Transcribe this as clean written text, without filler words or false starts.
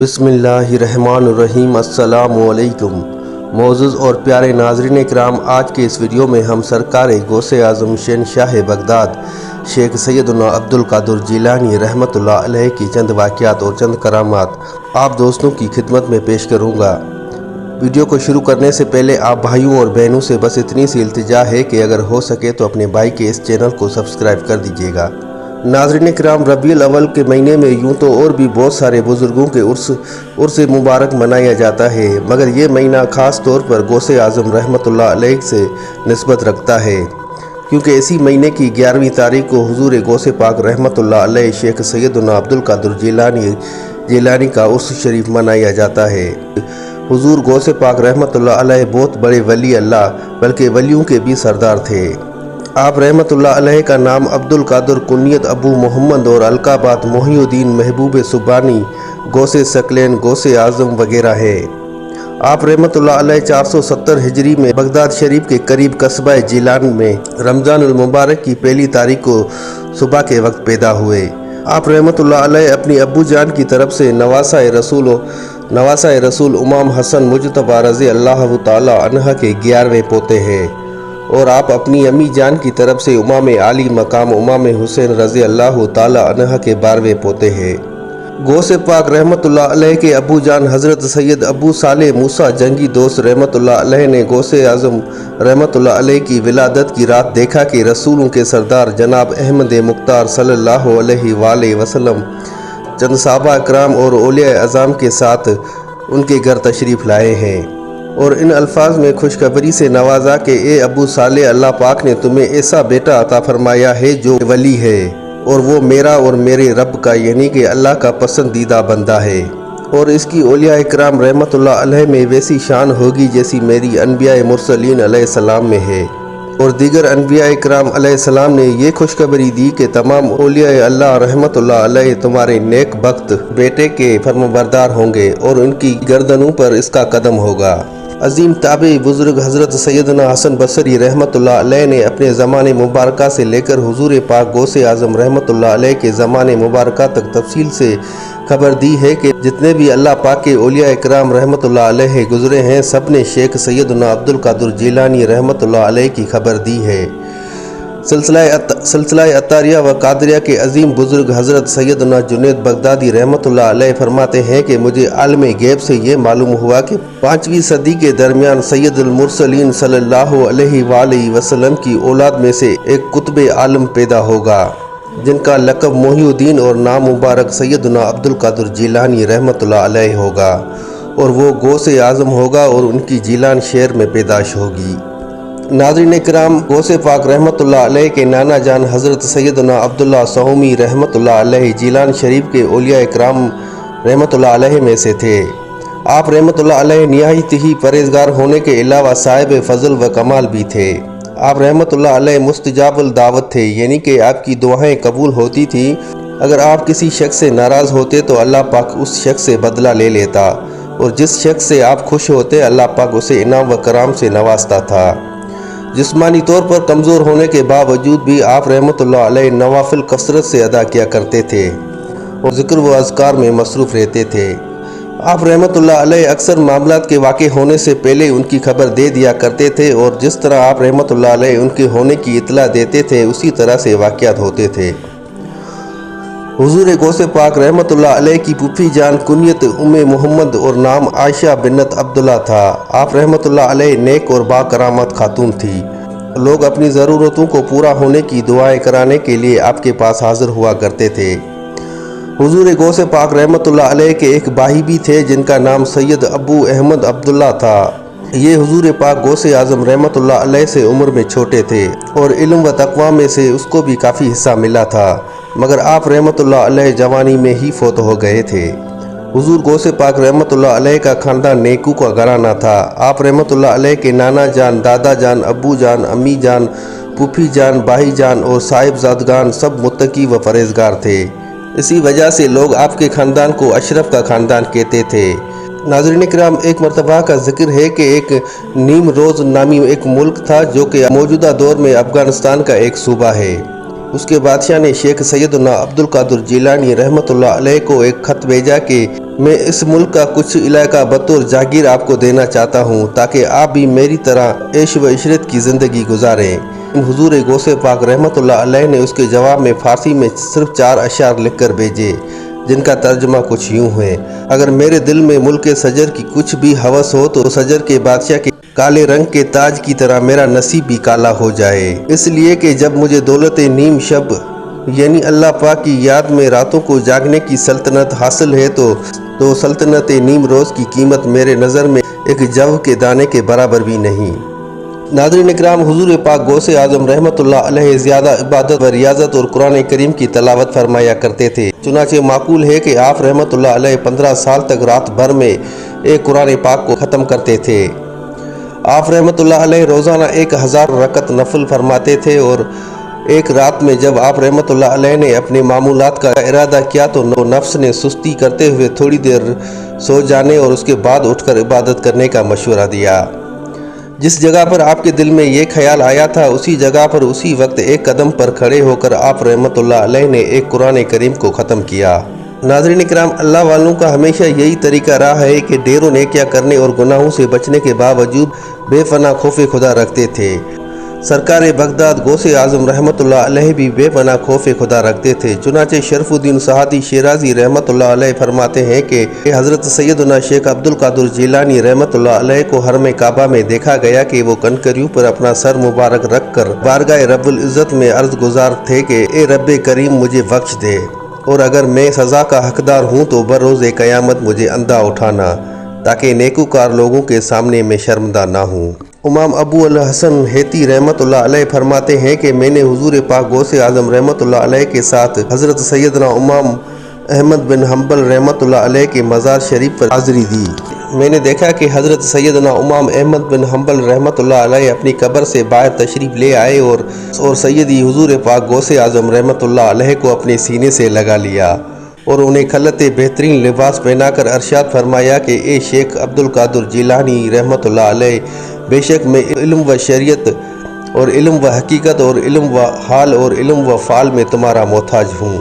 بسم اللہ الرحمن الرحیم۔ السلام علیکم معزز اور پیارے ناظرین کرام، آج کے اس ویڈیو میں ہم سرکار غوث اعظم شہنشاہ بغداد شیخ سیدنا عبدالقادر جیلانی رحمۃ اللہ علیہ کی چند واقعات اور چند کرامات آپ دوستوں کی خدمت میں پیش کروں گا۔ ویڈیو کو شروع کرنے سے پہلے آپ بھائیوں اور بہنوں سے بس اتنی سی التجا ہے کہ اگر ہو سکے تو اپنے بھائی کے اس چینل کو سبسکرائب کر دیجیے گا۔ ناظرین کرام، ربیع الاول کے مہینے میں یوں تو اور بھی بہت سارے بزرگوں کے عرس مبارک منایا جاتا ہے، مگر یہ مہینہ خاص طور پر غوث اعظم رحمۃ اللہ علیہ سے نسبت رکھتا ہے، کیونکہ اسی مہینے کی 11ویں تاریخ کو حضور غوث پاک رحمۃ اللہ علیہ شیخ سیدنا عبدالقادر جیلانی کا عرس شریف منایا جاتا ہے۔ حضور غوث پاک رحمۃ اللہ علیہ بہت بڑے ولی اللہ بلکہ ولیوں کے بھی سردار تھے۔ آپ رحمۃ اللہ علیہ کا نام عبدالقادر، کنیت ابو محمد اور القابات محی الدین، محبوب سبحانی، غوث ثقلین، غوث اعظم وغیرہ ہے۔ آپ رحمۃ اللہ علیہ 470 ہجری میں بغداد شریف کے قریب قصبہ جیلان میں رمضان المبارک کی پہلی تاریخ کو صبح کے وقت پیدا ہوئے۔ آپ رحمۃ اللہ علیہ اپنی ابو جان کی طرف سے نواسہ رسول امام حسن مجتبی رضی اللہ تعالی عنہ کے 11ویں پوتے ہیں، اور آپ اپنی امی جان کی طرف سے امام عالی مقام امام حسین رضی اللہ تعالی عنہ کے 12ویں پوتے ہیں۔ غوث پاک رحمۃ اللہ علیہ کے ابو جان حضرت سید ابو صالح موسیٰ جنگی دوست رحمۃ اللہ علیہ نے غوث اعظم رحمۃ اللہ علیہ کی ولادت کی رات دیکھا کہ رسولوں کے سردار جناب احمد مختار صلی اللہ علیہ وآلہ وسلم چند صحابہ اکرام اور اولیاء اعظام کے ساتھ ان کے گھر تشریف لائے ہیں، اور ان الفاظ میں خوشخبری سے نوازا کہ اے ابو صالح، اللہ پاک نے تمہیں ایسا بیٹا عطا فرمایا ہے جو ولی ہے، اور وہ میرا اور میرے رب کا یعنی کہ اللہ کا پسندیدہ بندہ ہے، اور اس کی اولیاء اکرام رحمۃ اللہ علیہ میں ویسی شان ہوگی جیسی میری انبیاء مرسلین علیہ السلام میں ہے۔ اور دیگر انبیاء اکرام علیہ السلام نے یہ خوشخبری دی کہ تمام اولیاء اللہ رحمۃ اللہ علیہ تمہارے نیک بخت بیٹے کے فرمانبردار ہوں گے، اور ان کی گردنوں پر اس کا قدم ہوگا۔ عظیم تابعی بزرگ حضرت سیدنا حسن بصری رحمۃ اللہ علیہ نے اپنے زمانے مبارکہ سے لے کر حضور پاک غوث اعظم رحمۃ اللہ علیہ کے زمانے مبارکہ تک تفصیل سے خبر دی ہے کہ جتنے بھی اللہ پاک کے اولیاء اکرام رحمۃ اللہ علیہ گزرے ہیں، سب نے شیخ سیدنا عبدالقادر جیلانی رحمۃ اللہ علیہ کی خبر دی ہے۔ سلسلہ عطاریہ و قادریہ کے عظیم بزرگ حضرت سیدنا جنید بغدادی رحمۃ اللہ علیہ فرماتے ہیں کہ مجھے عالم غیب سے یہ معلوم ہوا کہ 5ویں صدی کے درمیان سید المرسلین صلی اللہ علیہ وآلہ وسلم کی اولاد میں سے ایک قطب عالم پیدا ہوگا، جن کا لقب محی الدین اور نام مبارک سیدنا عبدالقادر جیلانی رحمۃ اللہ علیہ ہوگا، اور وہ غوث اعظم ہوگا اور ان کی جیلان شہر میں پیدائش ہوگی۔ ناظرین کرام، غوث پاک رحمۃ اللہ علیہ کے نانا جان حضرت سیدنا عبداللہ سہمی رحمۃ اللہ علیہ جیلان شریف کے اولیاء اکرام رحمۃ اللہ علیہ میں سے تھے۔ آپ رحمۃ اللہ علیہ نہایت ہی پرہیزگار ہونے کے علاوہ صاحب فضل و کمال بھی تھے۔ آپ رحمۃ اللہ علیہ مستجاب الدعوت تھے، یعنی کہ آپ کی دعائیں قبول ہوتی تھیں۔ اگر آپ کسی شخص سے ناراض ہوتے تو اللہ پاک اس شخص سے بدلہ لے لیتا، اور جس شخص سے آپ خوش ہوتے اللہ پاک اسے انعام و کرام سے نوازتا تھا۔ جسمانی طور پر کمزور ہونے کے باوجود بھی آپ رحمۃ اللہ علیہ نوافل کثرت سے ادا کیا کرتے تھے اور ذکر و اذکار میں مصروف رہتے تھے۔ آپ رحمۃ اللہ علیہ اکثر معاملات کے واقع ہونے سے پہلے ان کی خبر دے دیا کرتے تھے، اور جس طرح آپ رحمۃ اللہ علیہ ان کے ہونے کی اطلاع دیتے تھے اسی طرح سے واقعات ہوتے تھے۔ حضور غوث پاک رحمۃ اللہ علیہ کی پھوپھی جان کنیت ام محمد اور نام عائشہ بنت عبداللہ تھا۔ آپ رحمۃ اللہ علیہ نیک اور با کرامت خاتون تھی۔ لوگ اپنی ضرورتوں کو پورا ہونے کی دعائیں کرانے کے لیے آپ کے پاس حاضر ہوا کرتے تھے۔ حضور غوث پاک رحمۃ اللہ علیہ کے ایک بھائی بھی تھے جن کا نام سید ابو احمد عبداللہ تھا۔ یہ حضور پاک غوث اعظم رحمۃ اللہ علیہ سے عمر میں چھوٹے تھے، اور علم و تقوی میں سے اس کو بھی کافی حصہ ملا تھا، مگر آپ رحمۃ اللہ علیہ جوانی میں ہی فوت ہو گئے تھے۔ حضور غوث پاک رحمۃ اللہ علیہ کا خاندان نیکو کا گھرانہ تھا۔ آپ رحمۃ اللہ علیہ کے نانا جان، دادا جان، ابو جان، امی جان، پھوپھی جان، بھائی جان اور صاحبزادگان سب متقی و پرہیزگار تھے۔ اسی وجہ سے لوگ آپ کے خاندان کو اشرف کا خاندان کہتے تھے۔ ناظرین کرام، ایک مرتبہ کا ذکر ہے کہ ایک نیم روز نامی ایک ملک تھا جو کہ موجودہ دور میں افغانستان کا ایک صوبہ ہے۔ اس کے بادشاہ نے شیخ سیدنا عبدالقادر جیلانی رحمۃ اللہ علیہ کو ایک خط بھیجا کہ میں اس ملک کا کچھ علاقہ بطور جاگیر آپ کو دینا چاہتا ہوں تاکہ آپ بھی میری طرح عیش و عشرت کی زندگی گزاریں۔ حضور غوث پاک رحمۃ اللہ علیہ نے اس کے جواب میں فارسی میں صرف 4 اشعار لکھ کر بھیجے، جن کا ترجمہ کچھ یوں ہے: اگر میرے دل میں ملک شجر کی کچھ بھی ہوس ہو تو شجر کے بادشاہ کے کالے رنگ کے تاج کی طرح میرا نصیب بھی کالا ہو جائے، اس لیے کہ جب مجھے دولت نیم شب یعنی اللہ پاک کی یاد میں راتوں کو جاگنے کی سلطنت حاصل ہے تو سلطنت نیم روز کی قیمت میرے نظر میں ایک جو کے دانے کے برابر بھی نہیں۔ ناظرین اکرام، حضور پاک غوث اعظم رحمۃ اللہ علیہ زیادہ عبادت و ریاضت اور قرآن کریم کی تلاوت فرمایا کرتے تھے، چنانچہ معقول ہے کہ آپ رحمۃ اللہ علیہ 15 سال تک رات بھر میں ایک قرآن پاک کو ختم کرتے تھے۔ آپ رحمۃ اللہ علیہ روزانہ 1000 رکعت نفل فرماتے تھے، اور ایک رات میں جب آپ رحمۃ اللہ علیہ نے اپنے معمولات کا ارادہ کیا تو نفس نے سستی کرتے ہوئے تھوڑی دیر سو جانے اور اس کے بعد اٹھ کر عبادت کرنے کا مشورہ دیا۔ جس جگہ پر آپ کے دل میں یہ خیال آیا تھا اسی جگہ پر اسی وقت ایک قدم پر کھڑے ہو کر آپ رحمۃ اللہ علیہ نے ایک قرآن کریم کو ختم کیا۔ ناظرین اکرام، اللہ والوں کا ہمیشہ یہی طریقہ رہا ہے کہ ڈھیر و نیکیاں کرنے اور گناہوں سے بچنے کے باوجود بے پناہ خوف خدا رکھتے تھے۔ سرکار بغداد غوث اعظم رحمۃ اللہ علیہ بھی بے پناہ خوف خدا رکھتے تھے، چنانچہ شرف الدین سعدی شیرازی رحمۃ اللہ علیہ فرماتے ہیں کہ حضرت سیدنا شیخ عبد القادر جیلانی رحمۃ اللہ علیہ کو حرم کعبہ میں دیکھا گیا کہ وہ کنکریوں پر اپنا سر مبارک رکھ کر بارگاہ رب العزت میں عرض گزار تھے کہ اے رب کریم مجھے بخش دے، اور اگر میں سزا کا حقدار ہوں تو بروز قیامت مجھے اندھا اٹھانا تاکہ نیکوکار لوگوں کے سامنے میں شرمندہ نہ ہوں۔ امام ابو الحسن حیتی رحمۃ اللہ علیہ فرماتے ہیں کہ میں نے حضور پاک غوث اعظم رحمۃ اللہ علیہ کے ساتھ حضرت سیدنا امام احمد بن حنبل رحمۃ اللہ علیہ کے مزار شریف پر حاضری دی۔ میں نے دیکھا کہ حضرت سیدنا امام احمد بن حنبل رحمۃ اللہ علیہ اپنی قبر سے باہر تشریف لے آئے اور سیدی حضور پاک غوث اعظم رحمۃ اللہ علیہ کو اپنے سینے سے لگا لیا اور انہیں خلعت بہترین لباس پہنا کر ارشاد فرمایا کہ اے شیخ عبد القادر جیلانی رحمۃ اللہ علیہ، بے شک میں علم و شریعت اور علم و حقیقت اور علم و حال اور علم و فعال میں تمہارا محتاج ہوں۔